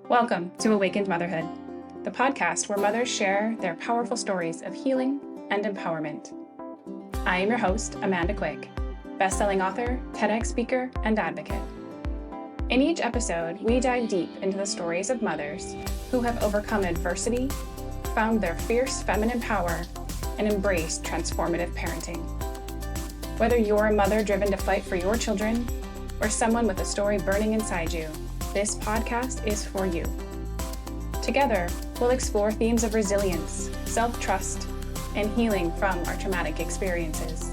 Welcome to Awakened Motherhood, the podcast where mothers share their powerful stories of healing and empowerment. I am your host, Amanda Quick, best-selling author, TEDx speaker, and advocate. In each episode, we dive deep into the stories of mothers who have overcome adversity, found their fierce feminine power, and embraced transformative parenting. Whether you're a mother driven to fight for your children or someone with a story burning inside you, this podcast is for you. Together, we'll explore themes of resilience, self-trust, and healing from our traumatic experiences,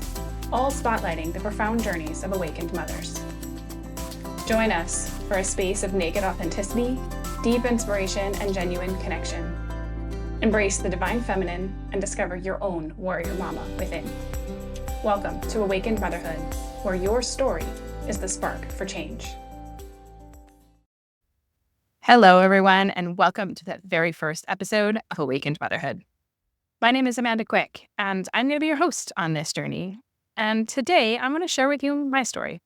all spotlighting the profound journeys of awakened mothers. Join us for a space of naked authenticity, deep inspiration, and genuine connection. Embrace the divine feminine and discover your own warrior mama within. Welcome to Awakened Motherhood, where your story is the spark for change. Hello, everyone, and welcome to that very first episode of Awakened Motherhood. My name is Amanda Quick, and I'm going to be your host on this journey. And today, I'm going to share with you my story.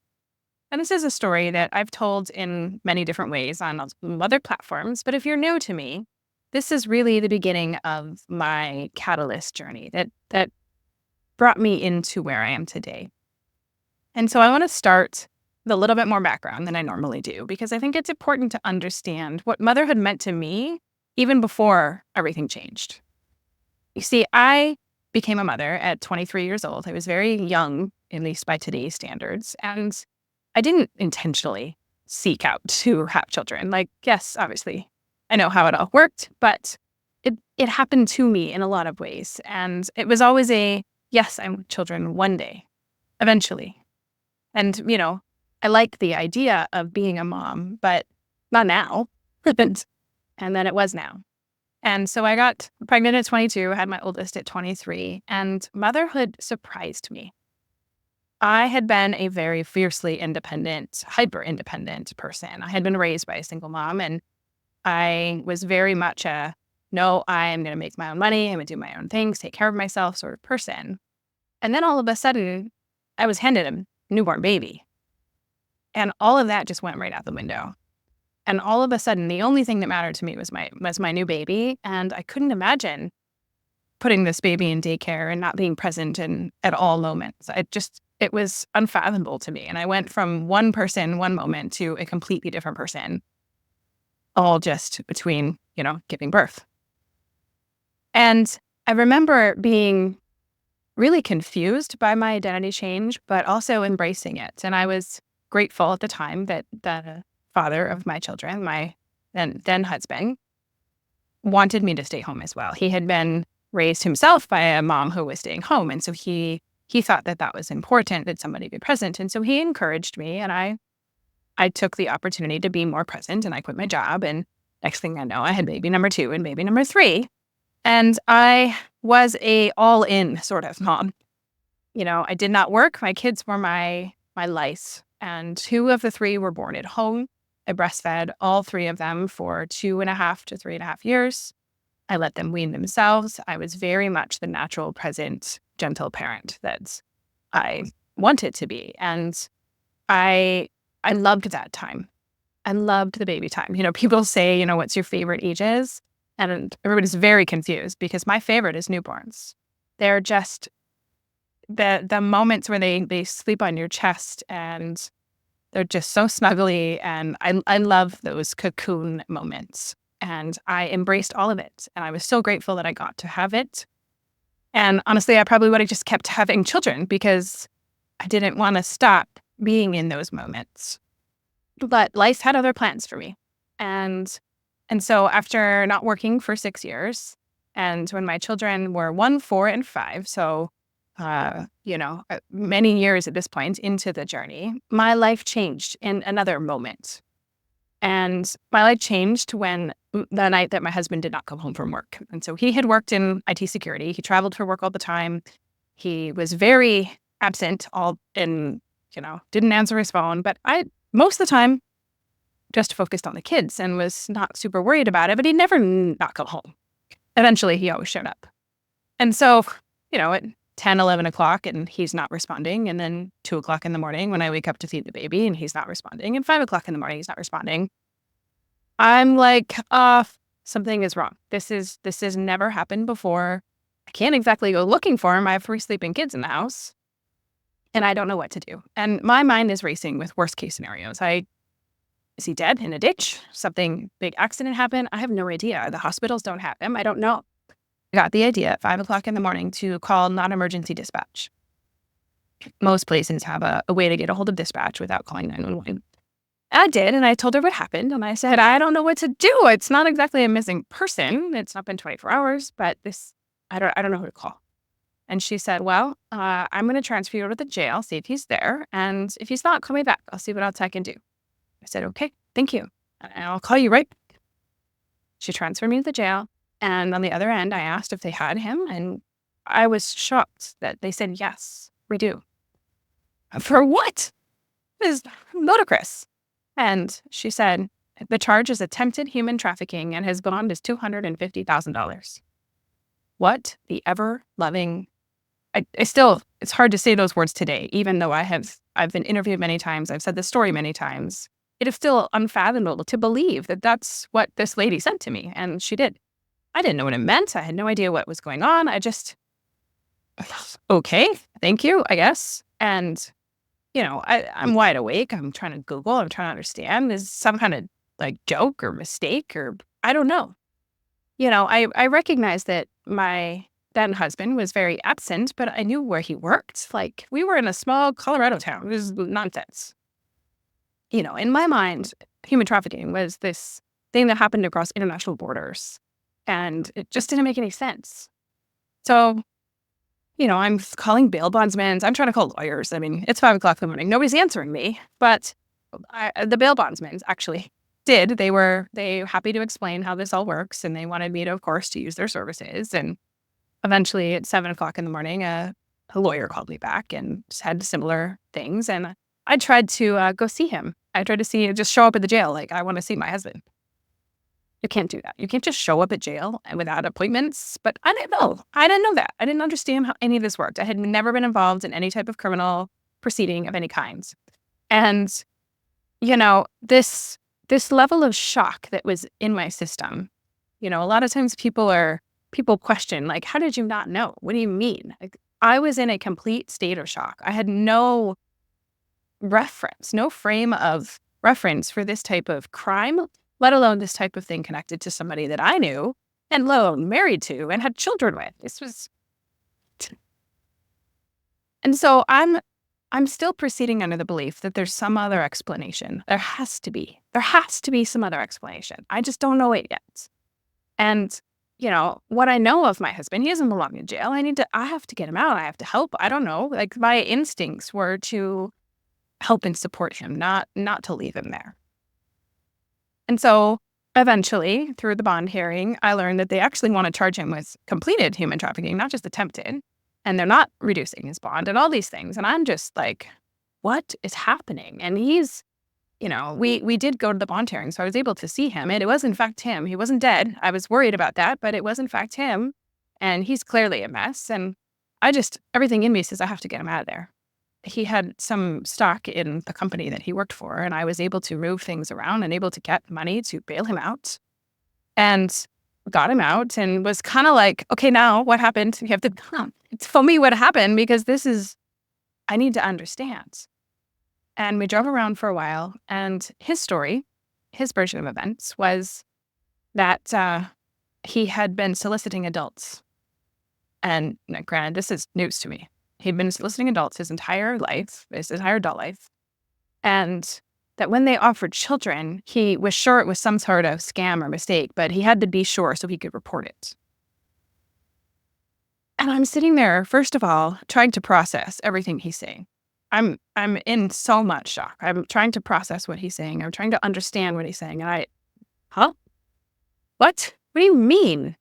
And this is a story that I've told in many different ways on other platforms, but if you're new to me, this is really the beginning of my catalyst journey that brought me into where I am today. And so I want to start with a little bit more background than I normally do, because I think it's important to understand what motherhood meant to me even before everything changed. You see, I became a mother at 23 years old. I was very young, at least by today's standards, and I didn't intentionally seek out to have children. Yes, obviously, I know how it all worked, but it happened to me in a lot of ways. And it was always yes, I want children one day, eventually. And, I like the idea of being a mom, but not now. And then it was now. And so I got pregnant at 22, had my oldest at 23, and motherhood surprised me. I had been a very fiercely independent, hyper-independent person. I had been raised by a single mom, and I was very much no, I'm going to make my own money, I'm going to do my own things, take care of myself sort of person. And then all of a sudden, I was handed a newborn baby. And all of that just went right out the window. And all of a sudden, the only thing that mattered to me was my new baby. And I couldn't imagine putting this baby in daycare and not being present at all moments. It was unfathomable to me. And I went from one person, one moment, to a completely different person, all just between, giving birth. And I remember being really confused by my identity change, but also embracing it. And I was grateful at the time that the father of my children, my then husband, wanted me to stay home as well. He had been raised himself by a mom who was staying home. And so he thought that was important, that somebody be present. And so he encouraged me, and I took the opportunity to be more present, and I quit my job. And next thing I know, I had baby number 2 and baby number 3. And I was a all-in sort of mom. I did not work. My kids were my life. And 2 of the 3 were born at home. I breastfed all 3 of them for 2.5 to 3.5 years. I let them wean themselves. I was very much the natural, present, gentle parent that I wanted to be. And I loved that time. I loved the baby time. People say, what's your favorite ages? And everybody's very confused because my favorite is newborns. They're just the moments where they sleep on your chest and they're just so snuggly. And I love those cocoon moments. And I embraced all of it. And I was so grateful that I got to have it. And honestly, I probably would have just kept having children because I didn't want to stop being in those moments. But life had other plans for me. And so after not working for 6 years, and when my children were 1, 4, and 5, so, many years at this point into the journey, my life changed in another moment. And my life changed when the night that my husband did not come home from work. And so he had worked in IT security. He traveled for work all the time. He was very absent, didn't answer his phone. But I, most of the time, just focused on the kids and was not super worried about it, but he'd never not come home. Eventually, he always showed up. And so, at 10, 11 o'clock and he's not responding, and then 2 o'clock in the morning when I wake up to feed the baby and he's not responding, and 5 o'clock in the morning he's not responding. I'm like, something is wrong. This has never happened before. I can't exactly go looking for him. I have 3 sleeping kids in the house, and I don't know what to do. And my mind is racing with worst case scenarios. Is he dead in a ditch? Something big accident happened? I have no idea. The hospitals don't have him. I don't know. I got the idea at 5 o'clock in the morning to call non-emergency dispatch. Most places have a way to get a hold of dispatch without calling 911. I did, and I told her what happened, and I said, "I don't know what to do. It's not exactly a missing person. It's not been 24 hours, but I don't know who to call." And she said, "Well, I'm gonna transfer you over to the jail, see if he's there, and if he's not, call me back. I'll see what else I can do." I said, "Okay, thank you, and I'll call you right back." She transferred me to the jail, and on the other end, I asked if they had him, and I was shocked that they said, "Yes, we do." For what? It is ludicrous. And she said, "The charge is attempted human trafficking, and his bond is $250,000. What the ever loving, I still, it's hard to say those words today, even though I've been interviewed many times. I've said this story many times. It is still unfathomable to believe that that's what this lady said to me. And she did. I didn't know what it meant. I had no idea what was going on. I just, okay, thank you, I guess. And I'm wide awake. I'm trying to Google. I'm trying to understand. Is some kind of like joke or mistake or I don't know. I recognize that my then husband was very absent, but I knew where he worked. Like we were in a small Colorado town. It was nonsense. In my mind, human trafficking was this thing that happened across international borders, and it just didn't make any sense. So I'm calling bail bondsmen. I'm trying to call lawyers. I mean, it's 5 o'clock in the morning. Nobody's answering me. But the bail bondsmen actually did. They happy to explain how this all works, and they wanted me to, of course, to use their services. And eventually, at 7 o'clock in the morning, a lawyer called me back and said similar things. And I tried to go see him. I tried to just show up at the jail, like I want to see my husband. You can't do that. You can't just show up at jail without appointments. But I didn't know. I didn't know that. I didn't understand how any of this worked. I had never been involved in any type of criminal proceeding of any kind. And, this level of shock that was in my system, a lot of times people question, like, how did you not know? What do you mean? Like, I was in a complete state of shock. I had no reference, no frame of reference for this type of crime, let alone this type of thing connected to somebody that I knew and lo, married to and had children with. And so I'm still proceeding under the belief that there's some other explanation. There has to be some other explanation. I just don't know it yet. And what I know of my husband, he doesn't belong in jail. I have to get him out. I have to help. I don't know. Like my instincts were to help and support him, not to leave him there. And so eventually, through the bond hearing, I learned that they actually want to charge him with completed human trafficking, not just attempted. And they're not reducing his bond and all these things. And I'm just like, what is happening? And he's, we did go to the bond hearing, so I was able to see him. And it was, in fact, him. He wasn't dead. I was worried about that, but it was, in fact, him. And he's clearly a mess. And everything in me says I have to get him out of there. He had some stock in the company that he worked for, and I was able to move things around and able to get money to bail him out and got him out and was kind of like, okay, now what happened? You have to tell me what happened because I need to understand. And we drove around for a while, and his story, his version of events was that he had been soliciting adults. And granted, this is news to me. He'd been soliciting adults his entire adult life. And that when they offered children, he was sure it was some sort of scam or mistake, but he had to be sure so he could report it. And I'm sitting there, first of all, trying to process everything he's saying. I'm in so much shock. I'm trying to process what he's saying. I'm trying to understand what he's saying. And huh? What? What do you mean?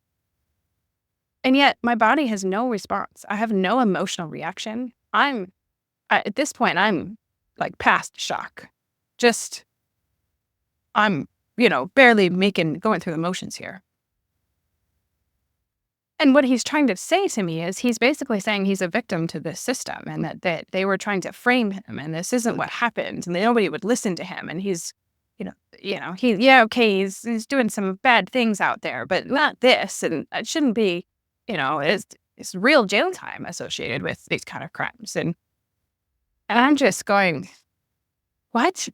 And yet my body has no response. I have no emotional reaction. At this point, I'm like past shock. I'm, barely going through the motions here. And what he's trying to say to me is he's basically saying he's a victim to this system and that they were trying to frame him and this isn't what happened and nobody would listen to him. And he's you know, he's doing some bad things out there, but not this, and it shouldn't be, it's real jail time associated with these kind of crimes, and I'm just going, what?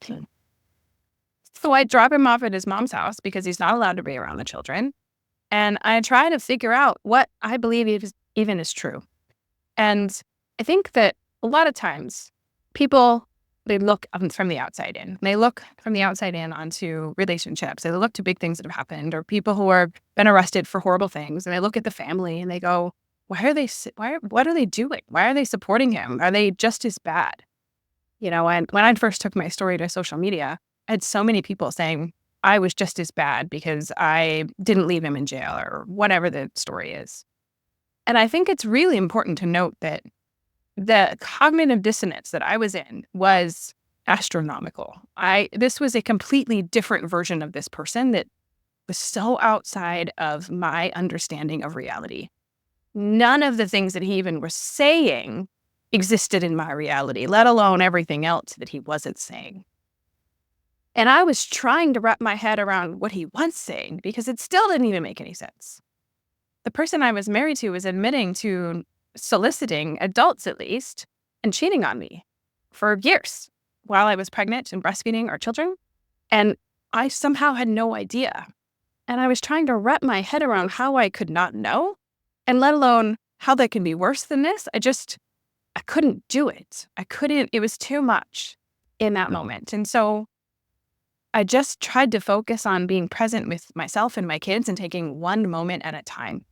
So I drop him off at his mom's house because he's not allowed to be around the children, and I try to figure out what I believe even is true. And I think that a lot of times people, they look from the outside in. They look from the outside in onto relationships. They look to big things that have happened or people who have been arrested for horrible things. And they look at the family and they go, what are they doing? Why are they supporting him? Are they just as bad? And when I first took my story to social media, I had so many people saying I was just as bad because I didn't leave him in jail or whatever the story is. And I think it's really important to note that the cognitive dissonance that I was in was astronomical. This was a completely different version of this person that was so outside of my understanding of reality. None of the things that he even was saying existed in my reality, let alone everything else that he wasn't saying. And I was trying to wrap my head around what he was saying because it still didn't even make any sense. The person I was married to was admitting to soliciting adults, at least, and cheating on me for years while I was pregnant and breastfeeding our children. And I somehow had no idea. And I was trying to wrap my head around how I could not know, and let alone how that can be worse than this. I couldn't do it. It was too much in that moment. And so I just tried to focus on being present with myself and my kids and taking one moment at a time.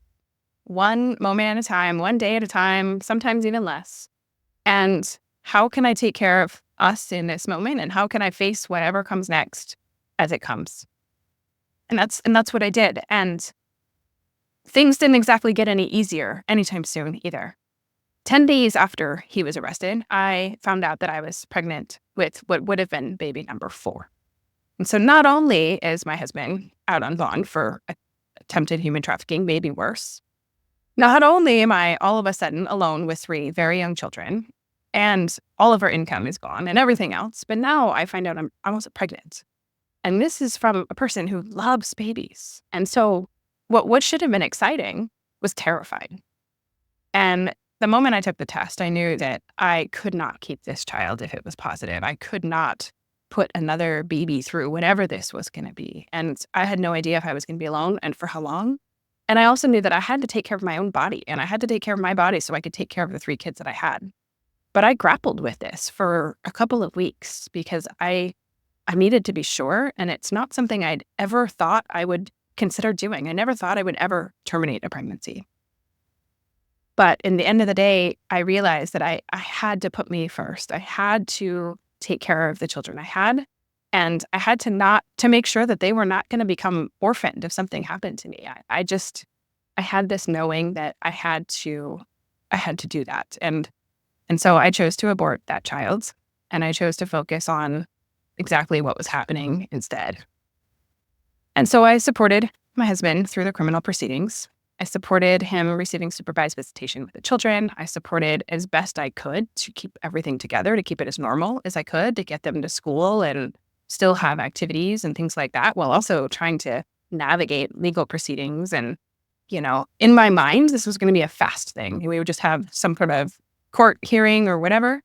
One moment at a time, one day at a time, sometimes even less. And how can I take care of us in this moment? And how can I face whatever comes next as it comes? And that's what I did. And things didn't exactly get any easier anytime soon either. 10 days after he was arrested, I found out that I was pregnant with what would have been baby number 4. And so not only is my husband out on bond for attempted human trafficking, maybe worse, not only am I all of a sudden alone with 3 very young children and all of our income is gone and everything else, but now I find out I'm almost pregnant. And this is from a person who loves babies. And so what should have been exciting was terrifying. And the moment I took the test, I knew that I could not keep this child if it was positive. I could not put another baby through whatever this was going to be. And I had no idea if I was going to be alone and for how long. And I also knew that I had to take care of my own body, and I had to take care of my body so I could take care of the 3 kids that I had. But I grappled with this for a couple of weeks because I needed to be sure, and it's not something I'd ever thought I would consider doing. I never thought I would ever terminate a pregnancy. But in the end of the day, I realized that I had to put me first. I had to take care of the children I had. And I had to make sure that they were not going to become orphaned if something happened to me. I had this knowing that I had to do that. And so I chose to abort that child, and I chose to focus on exactly what was happening instead. And so I supported my husband through the criminal proceedings. I supported him receiving supervised visitation with the children. I supported as best I could to keep everything together, to keep it as normal as I could, to get them to school and still have activities and things like that, while also trying to navigate legal proceedings. And, in my mind, this was going to be a fast thing. We would just have some sort of court hearing or whatever.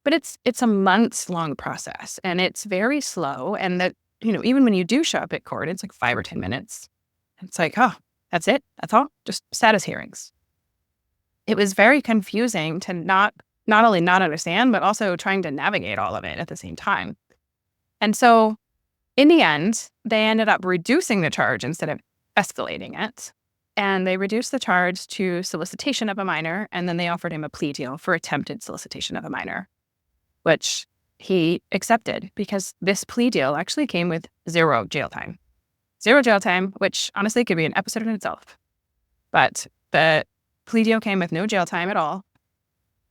But it's a months-long process, and it's very slow. And that, even when you do show up at court, it's like 5 or 10 minutes. It's like, oh, that's it? That's all? Just status hearings. It was very confusing to not only not understand, but also trying to navigate all of it at the same time. And so in the end, they ended up reducing the charge instead of escalating it. And they reduced the charge to solicitation of a minor, and then they offered him a plea deal for attempted solicitation of a minor, which he accepted because this plea deal actually came with 0 jail time. 0 jail time, which honestly could be an episode in itself. But the plea deal came with no jail time at all.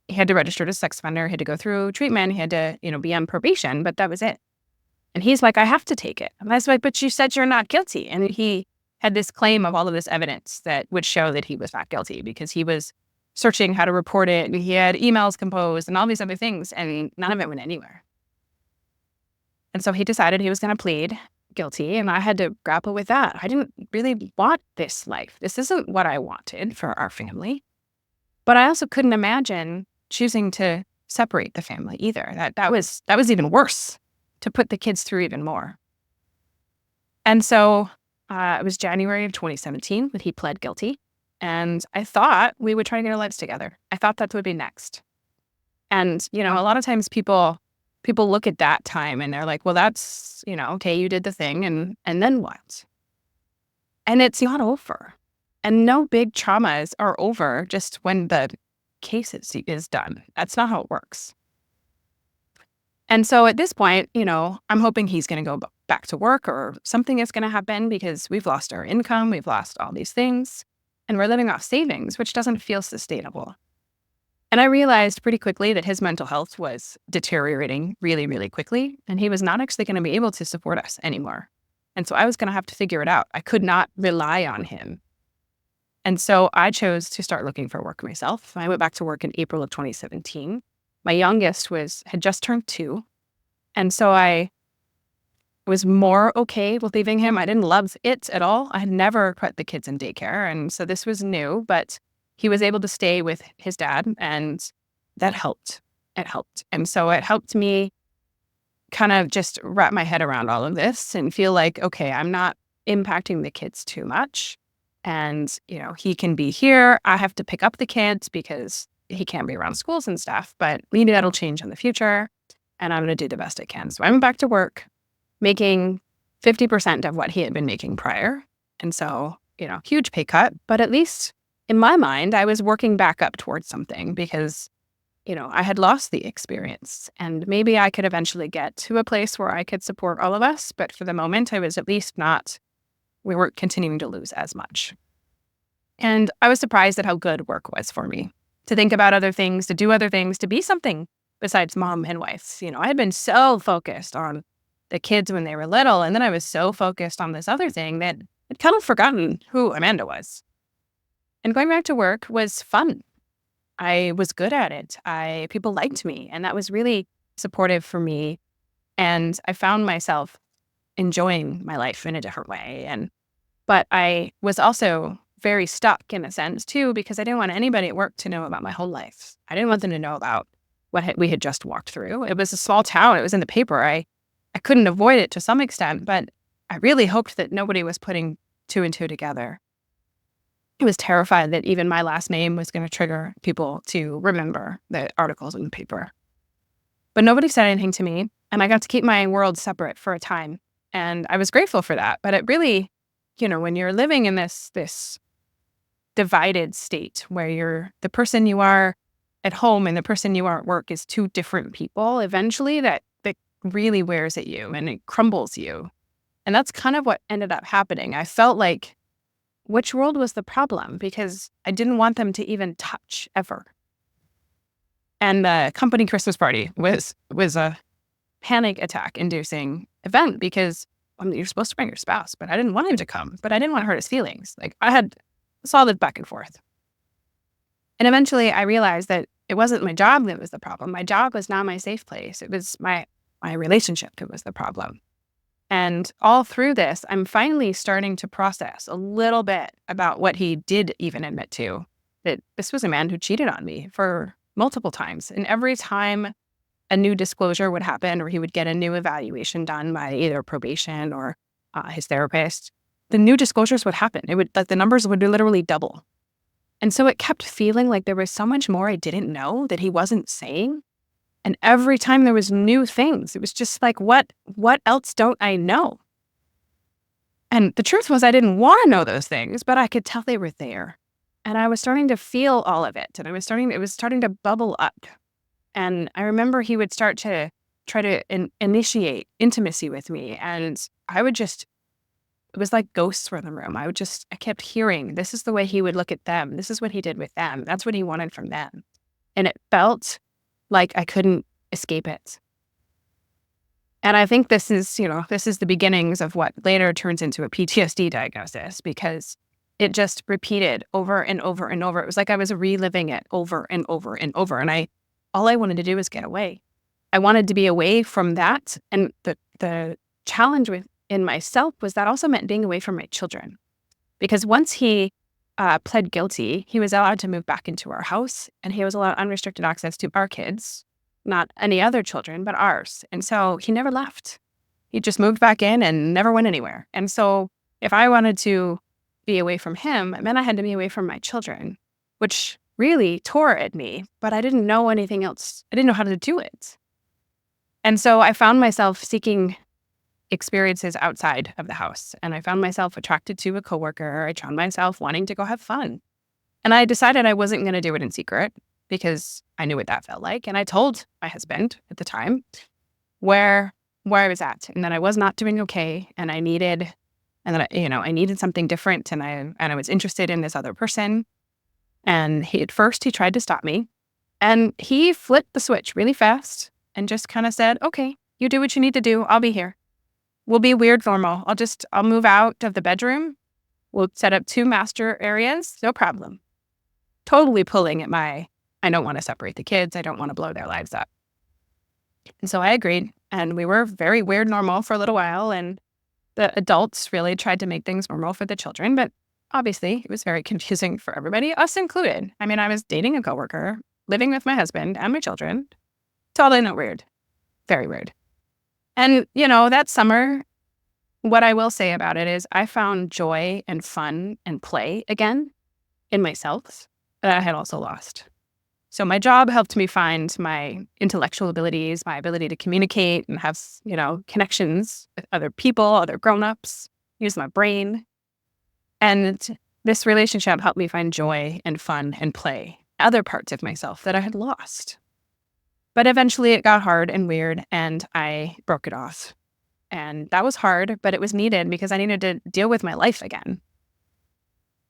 He had to register as a sex offender, he had to go through treatment, he had to, be on probation, but that was it. And he's like, I have to take it. And I was like, but you said you're not guilty. And he had this claim of all of this evidence that would show that he was not guilty because he was searching how to report it. And he had emails composed and all these other things, and none of it went anywhere. And so he decided he was going to plead guilty, and I had to grapple with that. I didn't really want this life. This isn't what I wanted for our family. But I also couldn't imagine choosing to separate the family either. That was even worse, to put the kids through even more. And so it was January of 2017 that he pled guilty. And I thought we would try to get our lives together. I thought that would be next. And, a lot of times people look at that time and they're like, well, that's, okay, you did the thing and then what? And it's not over. And no big traumas are over just when the case is done. That's not how it works. And so at this point, I'm hoping he's going to go back to work or something is going to happen because we've lost our income, we've lost all these things, and we're living off savings, which doesn't feel sustainable. And I realized pretty quickly that his mental health was deteriorating really, really quickly, and he was not actually going to be able to support us anymore. And so I was going to have to figure it out. I could not rely on him. And so I chose to start looking for work myself. I went back to work in April of 2017. My youngest had just turned 2. And so I was more okay with leaving him. I didn't love it at all. I had never put the kids in daycare. And so this was new, but he was able to stay with his dad, and that helped. It helped. And so it helped me kind of just wrap my head around all of this and feel like, okay, I'm not impacting the kids too much. And, he can be here. I have to pick up the kids because he can't be around schools and stuff, but maybe that'll change in the future. And I'm going to do the best I can. So I went back to work making 50% of what he had been making prior. And so, huge pay cut, but at least in my mind, I was working back up towards something because, I had lost the experience, and maybe I could eventually get to a place where I could support all of us. But for the moment, I was at least we weren't continuing to lose as much. And I was surprised at how good work was for me, to think about other things, to do other things, to be something besides mom and wife. I had been so focused on the kids when they were little, and then I was so focused on this other thing that I'd kind of forgotten who Amanda was. And going back to work was fun. I was good at it. People liked me, and that was really supportive for me. And I found myself enjoying my life in a different way. But I was also very stuck in a sense too, because I didn't want anybody at work to know about my whole life. I didn't want them to know about what we had just walked through. It was a small town. It was in the paper. I couldn't avoid it to some extent, but I really hoped that nobody was putting 2 and 2 together. I was terrified that even my last name was going to trigger people to remember the articles in the paper. But nobody said anything to me, and I got to keep my world separate for a time. And I was grateful for that. But it really, when you're living in this divided state where the person you are at home and the person you are at work is 2 different people, eventually that really wears at you and it crumbles you. And that's kind of what ended up happening. I felt like, which world was the problem? Because I didn't want them to even touch ever. And the company Christmas party was a panic attack inducing event because you're supposed to bring your spouse, but I didn't want him to come, but I didn't want to hurt his feelings. Like I had solid back and forth. And eventually I realized that it wasn't my job that was the problem. My job was not my safe place. It was my relationship that was the problem. And all through this, I'm finally starting to process a little bit about what he did even admit to, that this was a man who cheated on me for multiple times. And every time a new disclosure would happen or he would get a new evaluation done by either probation or his therapist, the new disclosures would happen. The numbers would literally double. And so it kept feeling like there was so much more I didn't know that he wasn't saying. And every time there was new things, it was just like, what else don't I know? And the truth was I didn't want to know those things, but I could tell they were there. And I was starting to feel all of it. And it was starting to bubble up. And I remember he would start to try to initiate intimacy with me. And I would it was like ghosts were in the room. I kept hearing, this is the way he would look at them. This is what he did with them. That's what he wanted from them. And it felt like I couldn't escape it. And I think this is the beginnings of what later turns into a PTSD diagnosis, because it just repeated over and over and over. It was like I was reliving it over and over and over. And all I wanted to do was get away. I wanted to be away from that. And the challenge within myself was that also meant being away from my children. Because once he pled guilty, he was allowed to move back into our house, and he was allowed unrestricted access to our kids, not any other children, but ours. And so he never left. He just moved back in and never went anywhere. And so if I wanted to be away from him, it meant I had to be away from my children, which really tore at me, but I didn't know anything else. I didn't know how to do it. And so I found myself seeking experiences outside of the house. And I found myself attracted to a coworker. I found myself wanting to go have fun. And I decided I wasn't going to do it in secret because I knew what that felt like. And I told my husband at the time where I was at, and that I was not doing okay, and I needed something different, and I was interested in this other person. And at first he tried to stop me, and he flipped the switch really fast and just kind of said, "Okay, you do what you need to do. I'll be here. We'll be weird normal. I'll move out of the bedroom. We'll set up 2 master areas. No problem." Totally pulling at I don't want to separate the kids. I don't want to blow their lives up. And so I agreed, and we were very weird normal for a little while, and the adults really tried to make things normal for the children, but obviously it was very confusing for everybody, us included. I mean, I was dating a coworker, living with my husband and my children. Totally not weird. Very weird. And, that summer, what I will say about it is I found joy and fun and play again in myself that I had also lost. So my job helped me find my intellectual abilities, my ability to communicate and have, connections with other people, other grown-ups, use my brain. And this relationship helped me find joy and fun and play, other parts of myself that I had lost. But eventually it got hard and weird, and I broke it off. And that was hard, but it was needed because I needed to deal with my life again.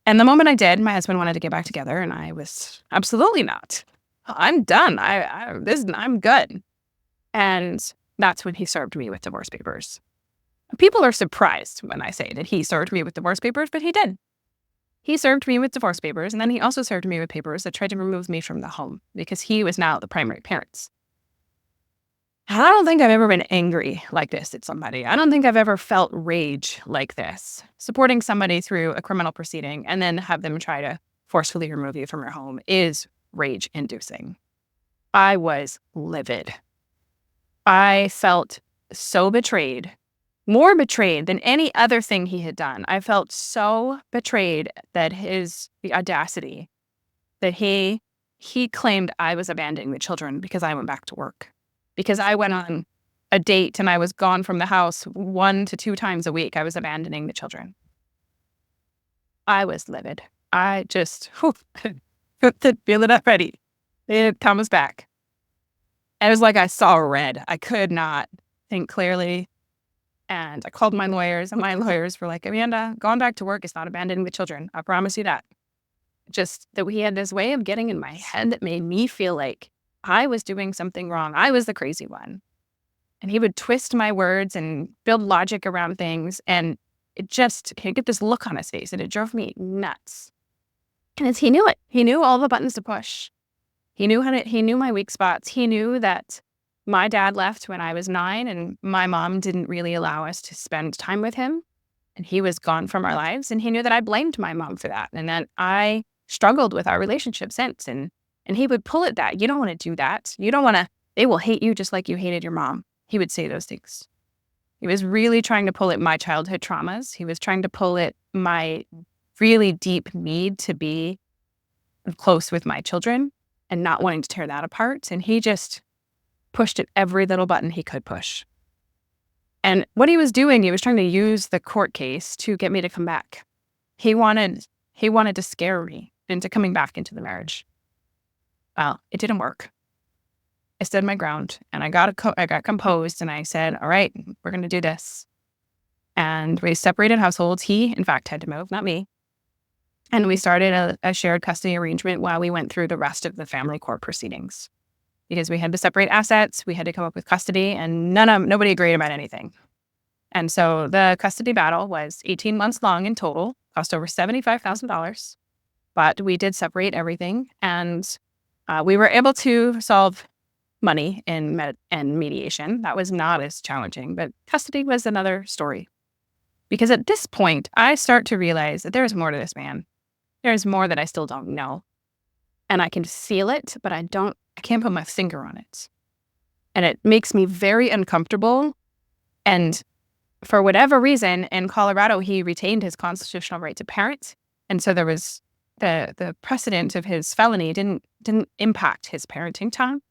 And the moment I did, my husband wanted to get back together, and I was absolutely not. I'm done. I'm good. And that's when he served me with divorce papers. People are surprised when I say that he served me with divorce papers, but he did. He served me with divorce papers, and then he also served me with papers that tried to remove me from the home because he was now the primary parent. And I don't think I've ever been angry like this at somebody. I don't think I've ever felt rage like this. Supporting somebody through a criminal proceeding and then have them try to forcefully remove you from your home is rage-inducing. I was livid. I felt so betrayed, more betrayed than any other thing he had done. I felt so betrayed that the audacity that he claimed I was abandoning the children because I went back to work. Because I went on a date and I was gone from the house 1 to 2 times a week, I was abandoning the children. I was livid. I just couldn't feel it already. It comes back. And it was like I saw red. I could not think clearly. And I called my lawyers, and my lawyers were like, "Amanda, going back to work is not abandoning the children. I promise you that." Just that he had this way of getting in my head that made me feel like I was doing something wrong. I was the crazy one. And he would twist my words and build logic around things. And he'd get this look on his face, and it drove me nuts. And he knew it. He knew all the buttons to push. He knew my weak spots. He knew that my dad left when I was 9, and my mom didn't really allow us to spend time with him. And he was gone from our lives. And he knew that I blamed my mom for that, and that I struggled with our relationship since. And he would pull at that. You don't want to do that. You don't want to, they will hate you just like you hated your mom. He would say those things. He was really trying to pull at my childhood traumas. He was trying to pull at my really deep need to be close with my children and not wanting to tear that apart. And he just pushed at every little button he could push. And what he was doing, he was trying to use the court case to get me to come back. He wanted to scare me into coming back into the marriage. Well, it didn't work. I stood my ground, and I got composed, and I said, "All right, we're going to do this." And we separated households. He, in fact, had to move, not me. And we started a shared custody arrangement while we went through the rest of the family court proceedings. Because we had to separate assets, we had to come up with custody, and nobody agreed about anything. And so the custody battle was 18 months long in total, cost over $75,000. But we did separate everything, and we were able to solve money and mediation. That was not as challenging, but custody was another story. Because at this point, I start to realize that there's more to this man. There's more that I still don't know. And I can feel it, but I can't put my finger on it. And it makes me very uncomfortable. And for whatever reason, in Colorado, he retained his constitutional right to parent. And so there was the precedent of his felony didn't impact his parenting time.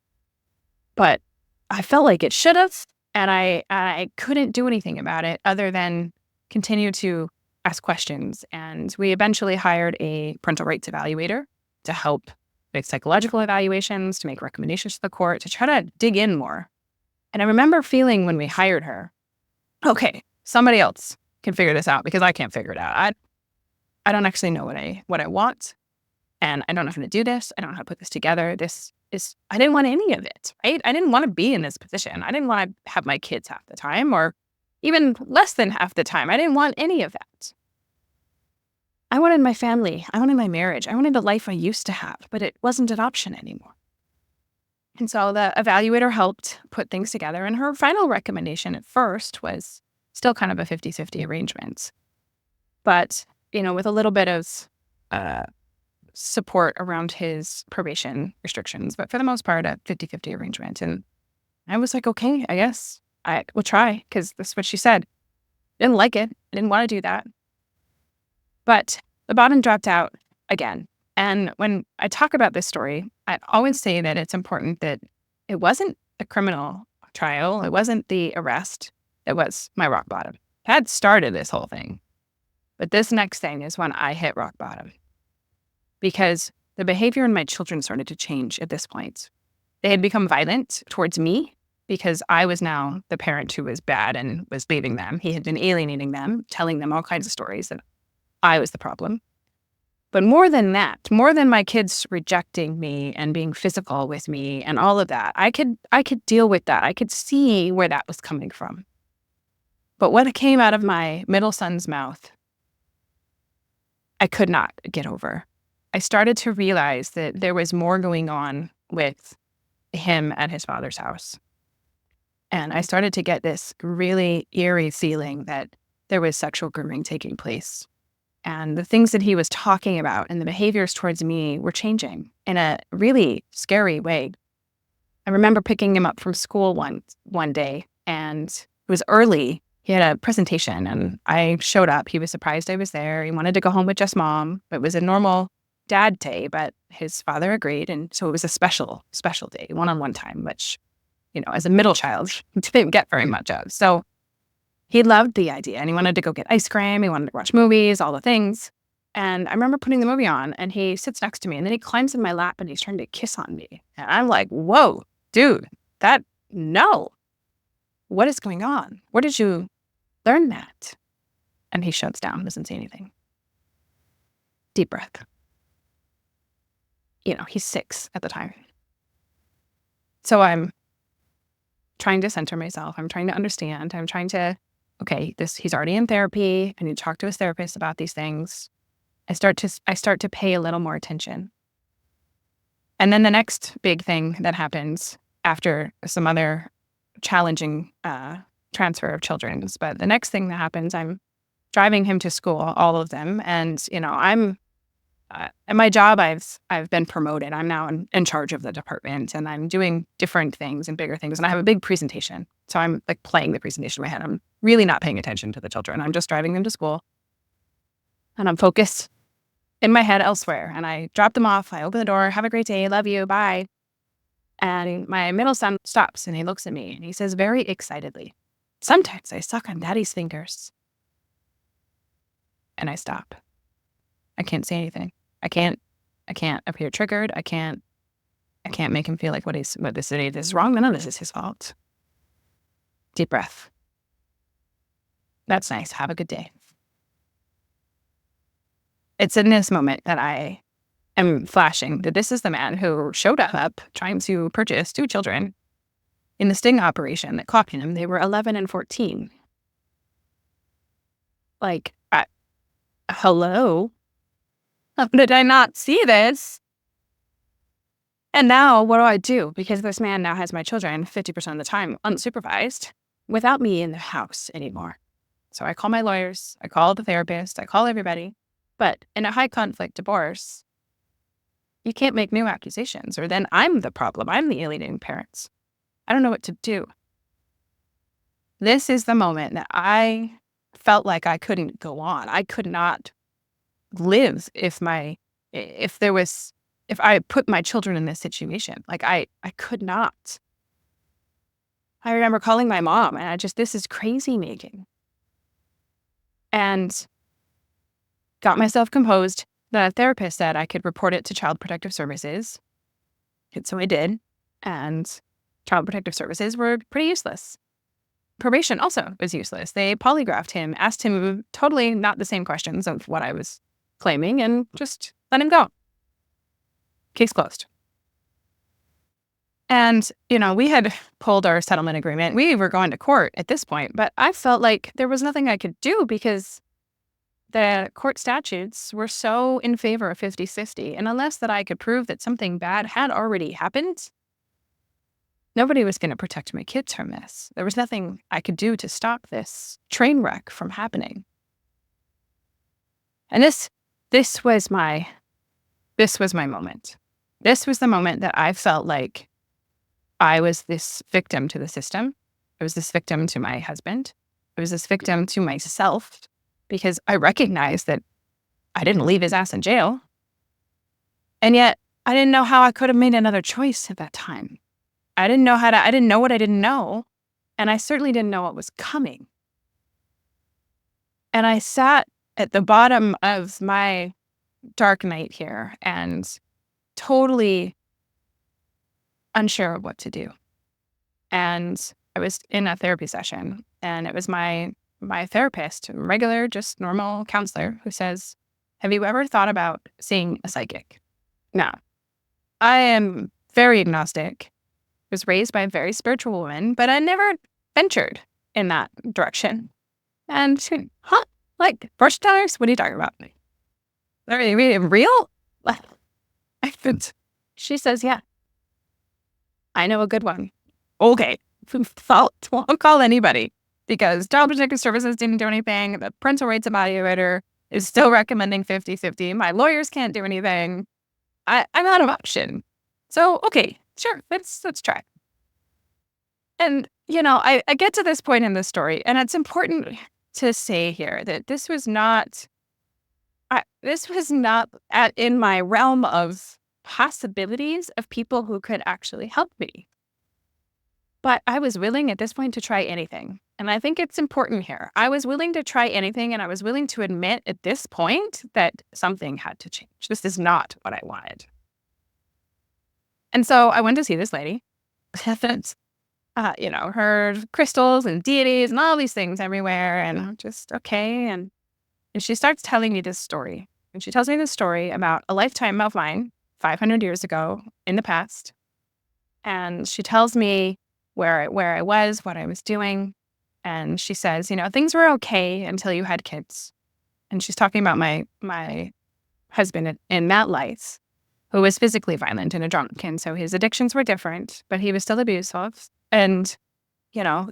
But I felt like it should have. And I couldn't do anything about it other than continue to ask questions. And we eventually hired a parental rights evaluator to help make psychological evaluations, to make recommendations to the court, to try to dig in more. And I remember feeling when we hired her, okay, somebody else can figure this out because I can't figure it out. I don't actually know what I want, and I don't know how to do this. I don't know how to put this together. I didn't want any of it, right? I didn't want to be in this position. I didn't want to have my kids half the time or even less than half the time. I didn't want any of that. I wanted my family. I wanted my marriage. I wanted the life I used to have, but it wasn't an option anymore. And so the evaluator helped put things together. And her final recommendation at first was still kind of a 50-50 arrangement. But, with a little bit of support around his probation restrictions. But for the most part, a 50-50 arrangement. And I was like, okay, I guess I will try because that's what she said. Didn't like it. Didn't want to do that. But the bottom dropped out again. And when I talk about this story, I always say that it's important that it wasn't a criminal trial. It wasn't the arrest. It was my rock bottom. It had started this whole thing. But this next thing is when I hit rock bottom. Because the behavior in my children started to change at this point. They had become violent towards me because I was now the parent who was bad and was leaving them. He had been alienating them, telling them all kinds of stories that I was the problem. But more than that, more than my kids rejecting me and being physical with me and all of that, I could deal with that. I could see where that was coming from. But what came out of my middle son's mouth, I could not get over. I started to realize that there was more going on with him at his father's house. And I started to get this really eerie feeling that there was sexual grooming taking place. And the things that he was talking about and the behaviors towards me were changing in a really scary way. I remember picking him up from school one day, and it was early. He had a presentation, and I showed up. He was surprised I was there. He wanted to go home with just mom. It was a normal dad day, but his father agreed, and so it was a special day, one-on-one time, which, as a middle child, didn't get very much of. So he loved the idea, and he wanted to go get ice cream. He wanted to watch movies, all the things. And I remember putting the movie on, and he sits next to me, and then he climbs in my lap, and he's trying to kiss on me. And I'm like, whoa, dude, no. What is going on? Where did you learn that? And he shuts down, doesn't say anything. Deep breath. He's 6 at the time. So I'm trying to center myself. I'm trying to understand. I'm trying to, okay, he's already in therapy. I need to talk to his therapist about these things. I start to pay a little more attention. And then the next big thing that happens after some other challenging transfer of children, but the next thing that happens, I'm driving him to school, all of them, and I'm at my job, I've been promoted. I'm now in charge of the department, and I'm doing different things and bigger things. And I have a big presentation. So I'm like playing the presentation in my head. I'm really not paying attention to the children. I'm just driving them to school. And I'm focused in my head elsewhere. And I drop them off. I open the door. Have a great day. Love you. Bye. And my middle son stops and he looks at me and he says very excitedly, "Sometimes I suck on daddy's fingers." And I stop. I can't say anything. I can't appear triggered. I can't make him feel like what this is wrong. None of this is his fault. Deep breath. That's nice. Have a good day. It's in this moment that I am flashing that this is the man who showed up trying to purchase 2 children in the sting operation that clocked him. They were 11 and 14. Like, hello? How did I not see this? And now what do I do? Because this man now has my children 50% of the time unsupervised without me in the house anymore. So I call my lawyers, I call the therapist, I call everybody. But in a high conflict divorce, you can't make new accusations, or then I'm the problem. I'm the alienating parents. I don't know what to do. This is the moment that I felt like I couldn't go on. I could not live if I put my children in this situation. Like I could not. I remember calling my mom and this is crazy making. And got myself composed. The therapist said I could report it to Child Protective Services. And so I did. And Child Protective Services were pretty useless. Probation also was useless. They polygraphed him, asked him totally not the same questions of what I was claiming, and just let him go. Case closed. And, we had pulled our settlement agreement. We were going to court at this point, but I felt like there was nothing I could do because the court statutes were so in favor of 50-50. And unless that I could prove that something bad had already happened, nobody was going to protect my kids from this. There was nothing I could do to stop this train wreck from happening. And this was my moment. This was the moment that I felt like I was this victim to the system. I was this victim to my husband. I was this victim to myself because I recognized that I didn't leave his ass in jail. And yet I didn't know how I could have made another choice at that time. I didn't know what I didn't know. And I certainly didn't know what was coming. And I sat at the bottom of my dark night here and totally unsure of what to do. And I was in a therapy session, and it was my therapist, regular, just normal counselor, who says, "Have you ever thought about seeing a psychic?" Now, I am very agnostic. Was raised by a very spiritual woman, but I never ventured in that direction. And she, like fortune tellers? What are you talking about? Are they real? She says, "Yeah, I know a good one." Okay, won't call anybody because Child Protective Services didn't do anything. The parental rights evaluator is still recommending 50-50. My lawyers can't do anything. I'm out of option. So, okay, sure, let's try. And, I get to this point in the story, and it's important to say here that this was not in my realm of possibilities of people who could actually help me. But I was willing at this point to try anything. And I think it's important here. I was willing to try anything, and I was willing to admit at this point that something had to change. This is not what I wanted. And so I went to see this lady. Her crystals and deities and all these things everywhere. And I'm just, okay. And she starts telling me this story. And she tells me this story about a lifetime of mine, 500 years ago in the past. And she tells me where I was, what I was doing. And she says, things were okay until you had kids. And she's talking about my husband in that life, who was physically violent and a drunk. And so his addictions were different, but he was still abusive. And,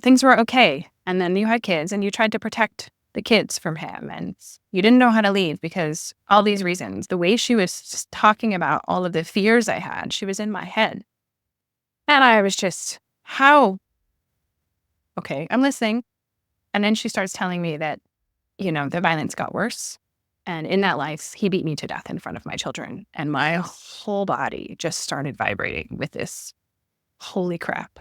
things were okay. And then you had kids and you tried to protect the kids from him. And you didn't know how to leave because all these reasons, the way she was just talking about all of the fears I had, she was in my head. And I was just, how? Okay, I'm listening. And then she starts telling me that, the violence got worse. And in that life, he beat me to death in front of my children. And my whole body just started vibrating with this, holy crap.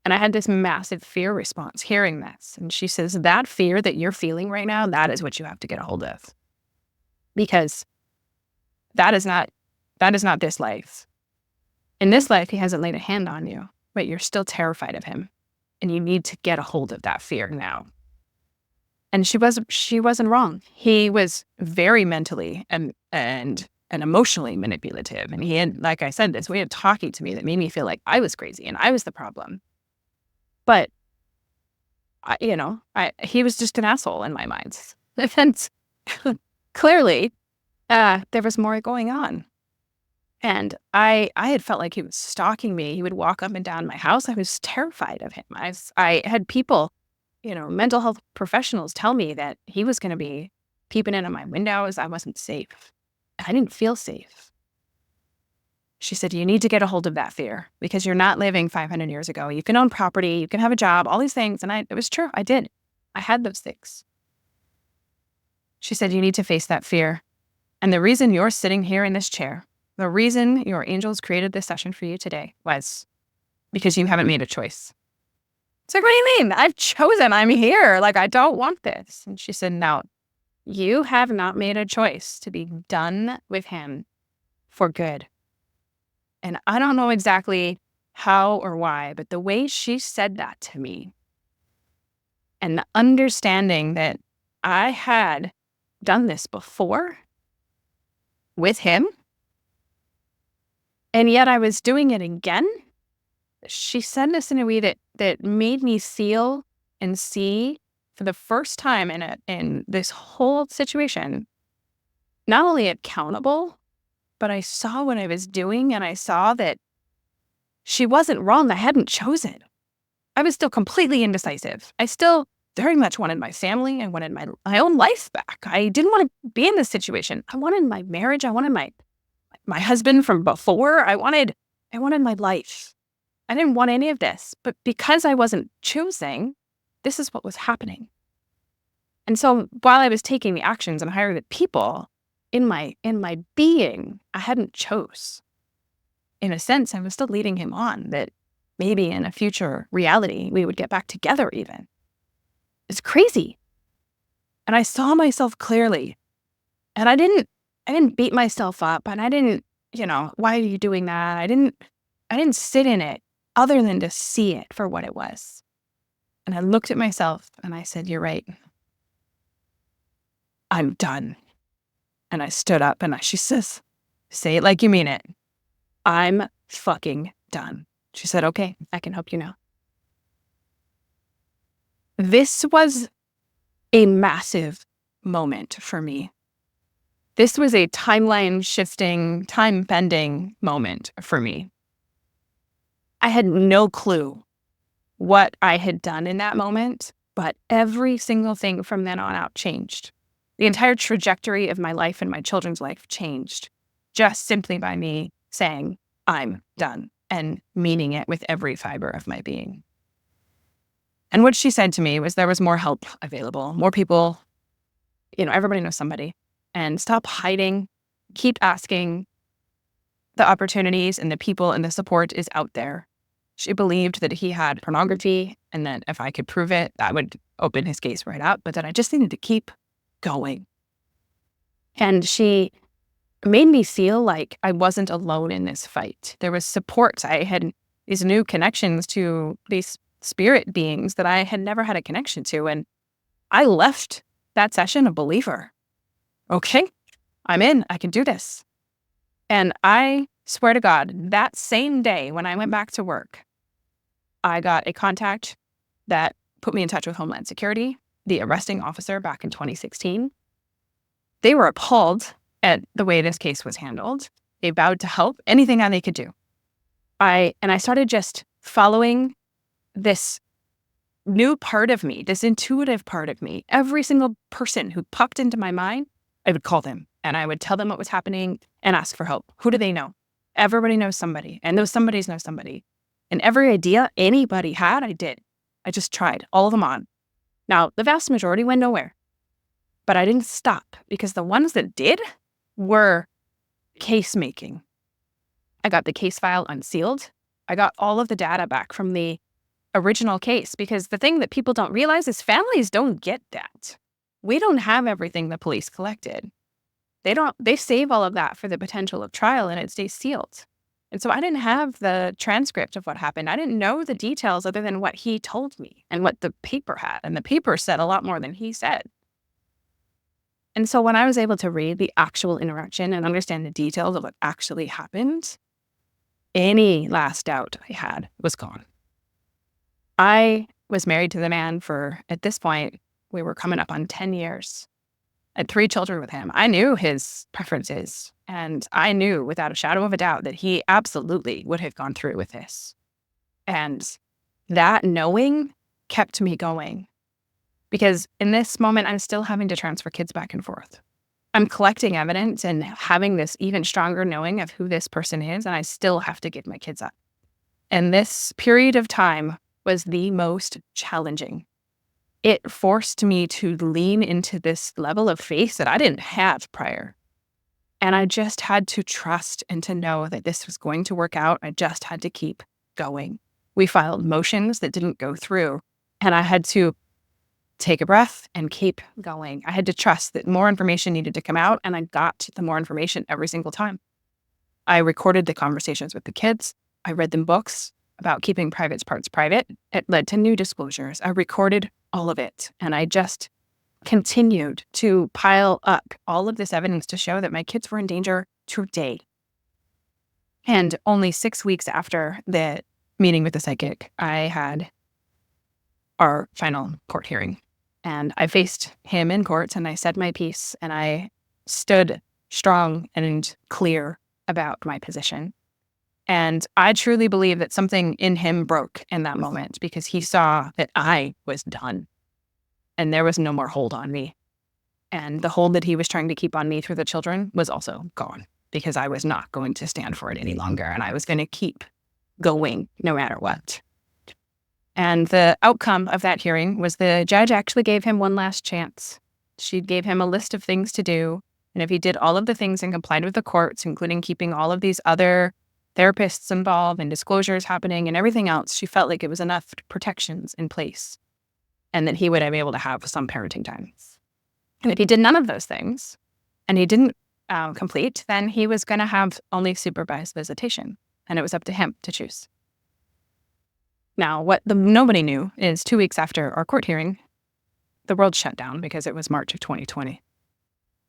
And I had this massive fear response hearing this. And she says, that fear that you're feeling right now, that is what you have to get a hold of. Because that is not this life. In this life, he hasn't laid a hand on you, but you're still terrified of him. And you need to get a hold of that fear now. And she wasn't wrong. He was very mentally and emotionally manipulative. And he had, like I said, this way of talking to me that made me feel like I was crazy and I was the problem. But, he was just an asshole in my mind. And clearly, there was more going on. And I had felt like he was stalking me. He would walk up and down my house. I was terrified of him. I had people, mental health professionals tell me that he was going to be peeping in at my windows. I wasn't safe. I didn't feel safe. She said, you need to get a hold of that fear because you're not living 500 years ago. You can own property, you can have a job, all these things. And it was true. I did. I had those things. She said, you need to face that fear. And the reason you're sitting here in this chair, the reason your angels created this session for you today was because you haven't made a choice. It's like, what do you mean? I've chosen. I'm here. Like, I don't want this. And she said, no, you have not made a choice to be done with him for good. And I don't know exactly how or why, but the way she said that to me and the understanding that I had done this before with him, and yet I was doing it again. She said this in a way that made me feel and see for the first time in this whole situation, not only accountable, but I saw what I was doing and I saw that she wasn't wrong. I hadn't chosen. I was still completely indecisive. I still very much wanted my family. I wanted my own life back. I didn't want to be in this situation. I wanted my marriage. I wanted my husband from before. I wanted my life. I didn't want any of this. But because I wasn't choosing, this is what was happening. And so while I was taking the actions and hiring the people in my being, I hadn't chose. In a sense, I was still leading him on that maybe in a future reality, we would get back together even. It's crazy. And I saw myself clearly. And I didn't beat myself up and I didn't, why are you doing that? I didn't sit in it other than to see it for what it was. And I looked at myself and I said, you're right. I'm done. And I stood up and she says, say it like you mean it. I'm fucking done. She said, okay, I can help you now. This was a massive moment for me. This was a timeline shifting, time bending moment for me. I had no clue what I had done in that moment, but every single thing from then on out changed. The entire trajectory of my life and my children's life changed just simply by me saying, I'm done, and meaning it with every fiber of my being. And what she said to me was there was more help available, more people, everybody knows somebody, and stop hiding, keep asking. The opportunities and the people and the support is out there. She believed that he had pornography and that if I could prove it, that would open his case right up, but that I just needed to keep going. And she made me feel like I wasn't alone in this fight. There was support. I had these new connections to these spirit beings that I had never had a connection to. And I left that session a believer. Okay, I'm in. I can do this. And I swear to God, that same day when I went back to work, I got a contact that put me in touch with Homeland Security, the arresting officer back in 2016. They were appalled at the way this case was handled. They vowed to help anything that they could do. I started just following this new part of me, this intuitive part of me. Every single person who popped into my mind, I would call them and I would tell them what was happening and ask for help. Who do they know? Everybody knows somebody, and those somebodies know somebody. And every idea anybody had, I did. I just tried all of them on. Now, the vast majority went nowhere, but I didn't stop because the ones that did were case making. I got the case file unsealed. I got all of the data back from the original case because the thing that people don't realize is families don't get that. We don't have everything the police collected. They save all of that for the potential of trial and it stays sealed. And so I didn't have the transcript of what happened. I didn't know the details other than what he told me and what the paper had. And the paper said a lot more than he said. And so when I was able to read the actual interaction and understand the details of what actually happened, any last doubt I had was gone. I was married to the man for, at this point, we were coming up on 10 years. had 3 children with him. I knew his preferences, and I knew without a shadow of a doubt that he absolutely would have gone through with this. And that knowing kept me going, because in this moment, I'm still having to transfer kids back and forth. I'm collecting evidence and having this even stronger knowing of who this person is, and I still have to give my kids up. And this period of time was the most challenging. It forced me to lean into this level of faith that I didn't have prior. And I just had to trust and to know that this was going to work out. I just had to keep going. We filed motions that didn't go through, and I had to take a breath and keep going. I had to trust that more information needed to come out, and I got the more information every single time. I recorded the conversations with the kids. I read them books about keeping private parts private. It led to new disclosures. I recorded all of it, and I just continued to pile up all of this evidence to show that my kids were in danger today. And only 6 weeks after the meeting with the psychic, I had our final court hearing. And I faced him in court, and I said my piece, and I stood strong and clear about my position. And I truly believe that something in him broke in that moment, because he saw that I was done and there was no more hold on me. And the hold that he was trying to keep on me through the children was also gone, because I was not going to stand for it any longer, and I was going to keep going no matter what. And the outcome of that hearing was the judge actually gave him one last chance. She gave him a list of things to do. And if he did all of the things and complied with the courts, including keeping all of these other therapists involved and disclosures happening and everything else, she felt like it was enough protections in place and that he would be able to have some parenting time. And if he did none of those things and he didn't complete, then he was going to have only supervised visitation. And it was up to him to choose. Now, what nobody knew is 2 weeks after our court hearing, the world shut down, because it was March of 2020.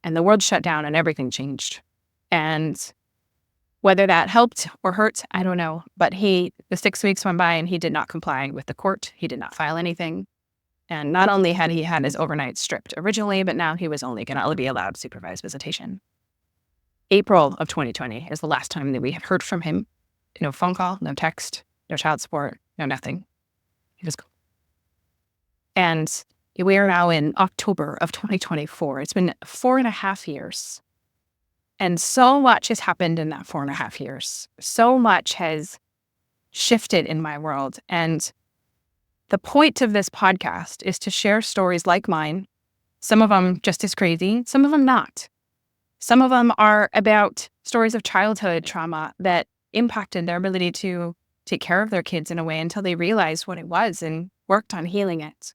And the world shut down and everything changed. And whether that helped or hurt, I don't know. But the 6 weeks went by and he did not comply with the court. He did not file anything. And not only had he had his overnight stripped originally, but now he was only going to be allowed supervised visitation. April of 2020 is the last time that we have heard from him. No phone call, no text, no child support, no nothing. He was gone. And we are now in October of 2024. It's been 4.5 years. And so much has happened in that 4.5 years. So much has shifted in my world. And the point of this podcast is to share stories like mine, some of them just as crazy, some of them not. Some of them are about stories of childhood trauma that impacted their ability to take care of their kids in a way until they realized what it was and worked on healing it.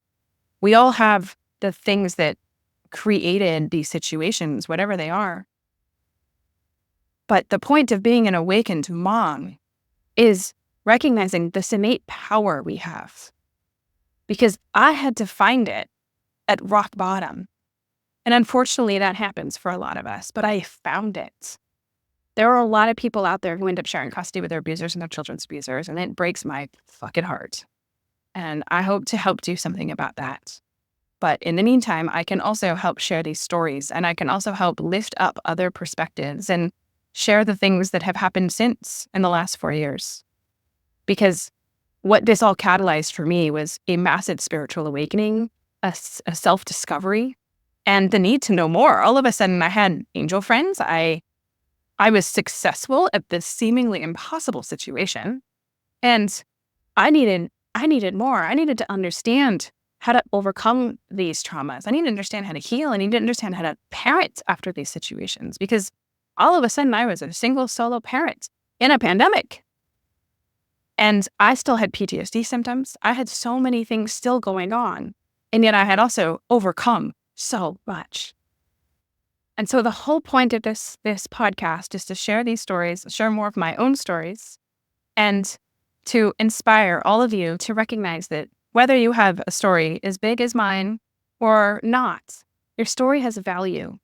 We all have the things that created these situations, whatever they are. But the point of being an awakened mom is recognizing this innate power we have. Because I had to find it at rock bottom. And unfortunately, that happens for a lot of us, but I found it. There are a lot of people out there who end up sharing custody with their abusers and their children's abusers, and it breaks my fucking heart. And I hope to help do something about that. But in the meantime, I can also help share these stories, and I can also help lift up other perspectives and share the things that have happened since in the last 4 years. Because what this all catalyzed for me was a massive spiritual awakening, a self-discovery, and the need to know more. All of a sudden, I had angel friends. I was successful at this seemingly impossible situation, and I needed more. I needed to understand how to overcome these traumas. I need to understand how to heal. I need to understand how to parent after these situations, because all of a sudden I was a single solo parent in a pandemic. And I still had PTSD symptoms. I had so many things still going on. And yet I had also overcome so much. And so the whole point of this podcast is to share these stories, share more of my own stories, and to inspire all of you to recognize that whether you have a story as big as mine or not, your story has value.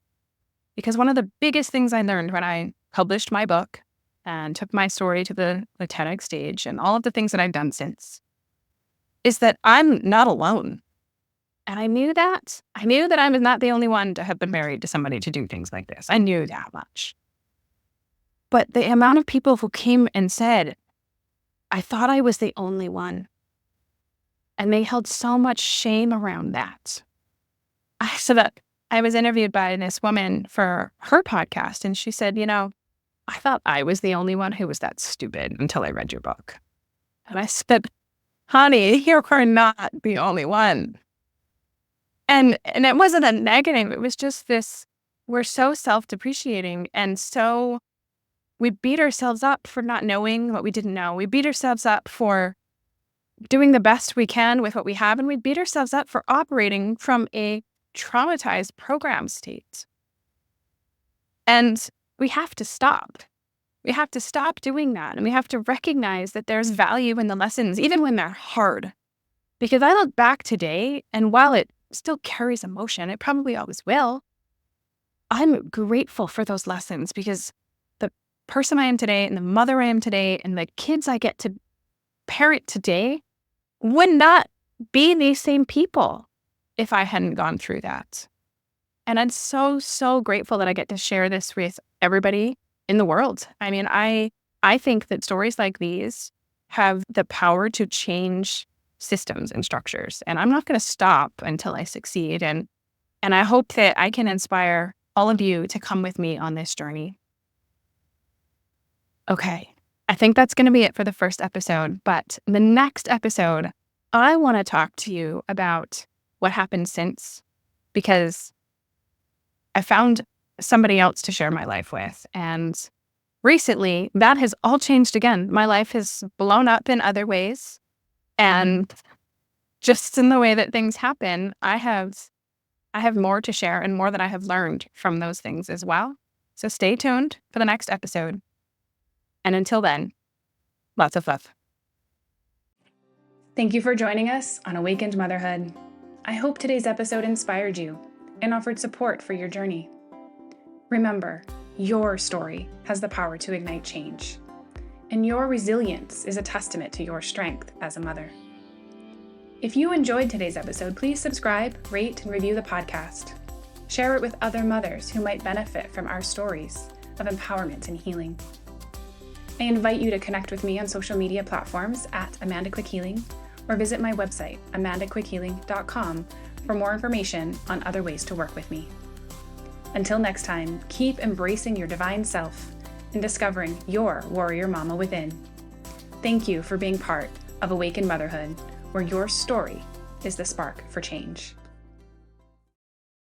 Because one of the biggest things I learned when I published my book and took my story to the TEDx stage and all of the things that I've done since is that I'm not alone. And I knew that. I knew that I was not the only one to have been married to somebody to do things like this. I knew that much. But the amount of people who came and said, I thought I was the only one. And they held so much shame around that. I was interviewed by this woman for her podcast, and she said, I thought I was the only one who was that stupid until I read your book. And I said, honey, you are not the only one. And it wasn't a negative. It was just this, we're so self-depreciating, and so we beat ourselves up for not knowing what we didn't know. We beat ourselves up for doing the best we can with what we have, and we beat ourselves up for operating from a traumatized program state. And we have to stop. We have to stop doing that, and we have to recognize that there's value in the lessons, even when they're hard. Because I look back today, and while it still carries emotion, it probably always will, I'm grateful for those lessons, because the person I am today and the mother I am today and the kids I get to parent today would not be these same people if I hadn't gone through that. And I'm so, so grateful that I get to share this with everybody in the world. I mean, I think that stories like these have the power to change systems and structures. And I'm not going to stop until I succeed. And I hope that I can inspire all of you to come with me on this journey. Okay, I think that's going to be it for the first episode. But the next episode, I want to talk to you about what happened since, because I found somebody else to share my life with. And recently, that has all changed again. My life has blown up in other ways. And just in the way that things happen, I have more to share and more that I have learned from those things as well. So stay tuned for the next episode. And until then, lots of love. Thank you for joining us on Awakened Motherhood. I hope today's episode inspired you and offered support for your journey. Remember, your story has the power to ignite change, and your resilience is a testament to your strength as a mother. If you enjoyed today's episode, please subscribe, rate, and review the podcast. Share it with other mothers who might benefit from our stories of empowerment and healing. I invite you to connect with me on social media platforms at Amanda Quick Healing, or visit my website, amandaquickhealing.com, for more information on other ways to work with me. Until next time, keep embracing your divine self and discovering your warrior mama within. Thank you for being part of Awakened Motherhood, where your story is the spark for change.